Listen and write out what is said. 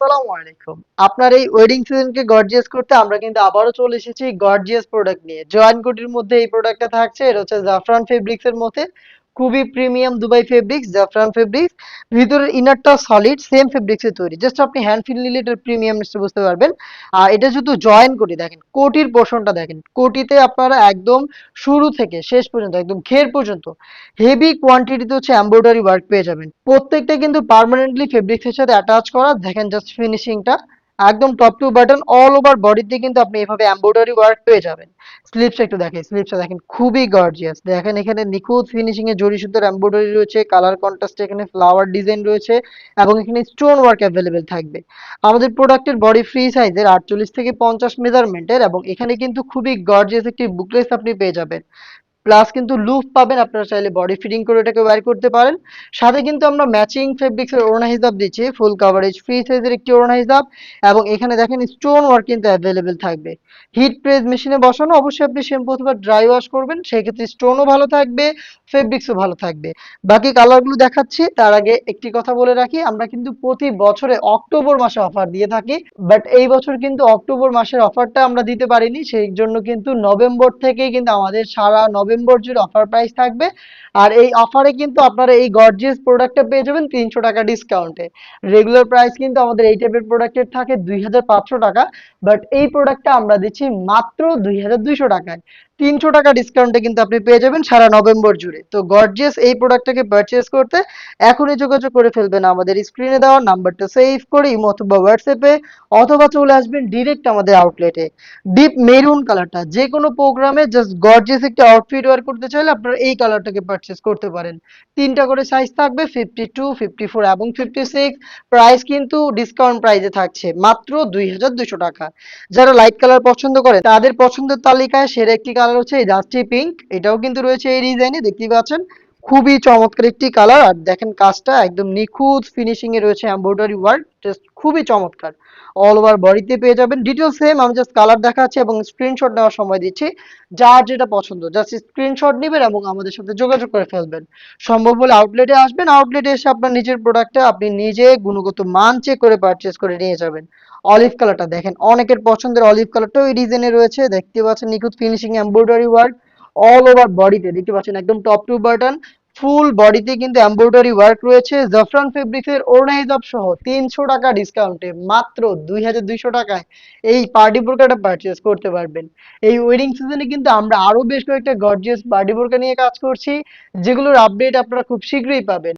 আসসালামু আলাইকুম। আপনার এই ওয়েডিং সিজনকে গর্জিয়াস করতে আমরা কিন্তু আবারও চলে এসেছি গর্জিয়াস প্রোডাক্ট নিয়ে। জয়েন্ট কোটির মধ্যে এই প্রোডাক্টটা থাকছে। এটা হচ্ছে জাফরান ফেব্রিক্স এর মধ্যে। খুবই প্রিমিয়াম দুবাই ফেব্রিক্স, জাফরান ফেব্রিক্স। ভিতরের ইনারটা সলিড সেম ফেব্রিক্স এর তৈরি। জাস্ট আপনি হ্যান্ড ফিল নিলে এটার প্রিমিয়ামনেসটা বুঝতে পারবেন। আর এটা শুধু জয়েন্ট কোটি দেখেন। কোটির পোরশনটা দেখেন। কোটিতে আপনারা একদম শুরু থেকে শেষ পর্যন্ত একদম ঘের পর্যন্ত হেভি কোয়ান্টিটিতে হচ্ছে এমব্রয়ডারি ওয়ার্ক পেয়ে যাবেন। প্রত্যেকটা কিন্তু পার্মানেন্টলি ফেব্রিক্স এর সাথে অ্যাটাচ করা। দেখেন জাস্ট ফিনিশিংটা একদম top to button all over বডিতে কিন্তু আপনি এভাবে এমব্রয়ডারি ওয়ার্ক পেয়ে যাবেন। স্লিপসটা একটু দেখেন, স্লিপসটা দেখেন খুবই গর্জিয়াস। দেখেন এখানে নিখুঁত ফিনিশিং এ জরি সুতোর এমব্রয়ডারি রয়েছে, কালার কন্ট্রাস্টে এখানে ফ্লাওয়ার ডিজাইন রয়েছে এবং এখানে স্টোন ওয়ার্ক অ্যাভেলেবেল থাকবে। আমাদের প্রোডাক্টের বডি ফ্রি সাইজের 48 থেকে 50 মেজারমেন্টের এবং এখানে কিন্তু খুবই গর্জিয়াস একটি বুকলেস আপনি পেয়ে যাবেন। প্লাস কিন্তু লুপ পাবেন, আপনারা চাইলে বডি ফিটিং করে এটাকে ওয়্যার করতে পারেন। সাথে কিন্তু আমরা ম্যাচিং ফেব্রিক্স এর ওড়না হিজাব দিচ্ছি, ফুল কভারেজ ফ্রি সাইজের একটি ওড়না হিজাব এবং এখানে দেখেন স্টোন ওয়ার্ক কিন্তু অ্যাভেলেবেল থাকবে। হিট প্রেস মেশিনে বসানো, অবশ্যই আপনি শ্যাম্পু অথবা ড্রাই ওয়াশ করবেন, সেক্ষেত্রে স্টোনও ভালো থাকবে, ফেব্রিক্সও ভালো থাকবে। বাকি কালারগুলো দেখাচ্ছি তার আগে একটি কথা বলে রাখি, আমরা কিন্তু প্রতি বছরে অক্টোবর মাসে অফার দিয়ে থাকি, বাট এই বছর কিন্তু অক্টোবর মাসের অফারটা আমরা দিতে পারিনি, সেই জন্য কিন্তু নভেম্বর থেকেই কিন্তু আমাদের সারা নভেম্বর জুড়ে অফার প্রাইস থাকবে। আর এই অফারে কিন্তু আপনারা এই গর্জিয়াস প্রোডাক্টটা পেয়ে যাবেন 300 টাকা ডিসকাউন্টে। রেগুলার প্রাইস কিন্তু আমাদের এই টাইপের প্রোডাক্টের থাকে 2500 টাকা, বাট এই প্রোডাক্টটা আমরা দিচ্ছি মাত্র 2200 টাকায়। 300 টাকা ডিসকাউন্টে কিন্তু আপনি পেয়ে যাবেন সারা নভেম্বর জুড়ে। তো গর্জিয়াস এই প্রোডাক্টটাকে পারচেজ করতে এখনই যোগাযোগ করে ফেলবেন আমাদের স্ক্রিনে দেওয়া নাম্বারটা সেভ করে ইমো অথবা হোয়াটসঅ্যাপে, অথবা চলে আসবেন ডিরেক্ট আমাদের আউটলেটে। ডিপ মেরুন কালারটা যে কোনো প্রোগ্রামে জাস্ট গর্জিয়াস একটা আউটফিট ওয়্যার করতে চাইলে আপনারা এই কালারটাকে পারচেজ করতে পারেন। তিনটা করে সাইজ থাকবে, 52, 54 এবং 56। প্রাইস কিন্তু ডিসকাউন্ট প্রাইসে থাকছে মাত্র 2200 টাকা। যারা লাইট কালার পছন্দ করে তাদের পছন্দের তালিকায় সেরা একটি কালার হচ্ছে এই ডাস্টি পিঙ্ক। এটাও কিন্তু রয়েছে এই ডিজাইনে, দেখতেই পাচ্ছেন খুবই চমৎকার একটি কালার। আর দেখেন কাজটা একদম নিখুঁত ফিনিশিং এ রয়েছে, এমব্রয়ডারি ওয়ার্ক জাস্ট খুবই চমৎকার। অল ওভার বডিতে পেয়ে যাবেন। ডিটেল সেম, আমি জাস্ট কালার দেখাচ্ছি এবং স্ক্রিনশট নেওয়ার সময় দিচ্ছি। যার যেটা পছন্দ জাস্ট স্ক্রিনশট নেবেন এবং আমাদের সাথে যোগাযোগ করে ফেলবেন। সম্ভব হলে আউটলেটে আসবেন, আউটলেটে এসে আপনার নিজের প্রোডাক্টটা আপনি নিজে গুণগত মান চেক করে পারচেজ করে নিয়ে যাবেন। অলিভ কালারটা দেখেন, অনেকের পছন্দের অলিভ কালারটাও এই ডিজাইনে রয়েছে, দেখতে পাচ্ছেন নিখুঁত finishing embroidery work all over বডিতে, দেখতে পাচ্ছেন একদম টপ টু বাটন ফুল বডিতে কিন্তু এমব্রয়ডারি ওয়ার্ক রয়েছে। জাফরান ফেব্রিক্স এর ওড়না হিজাব সহ 300 টাকা ডিসকাউন্টে মাত্র 2200 টাকায় এই পার্টি বোরকাটা পারচেজ করতে পারবেন। এই ওয়েডিং সিজনে কিন্তু আমরা আরো বেশ কয়েকটা গর্জিয়াস পার্টি বোরকা নিয়ে কাজ করছি, যেগুলোর আপডেট আপনারা খুব শীঘ্রই পাবেন।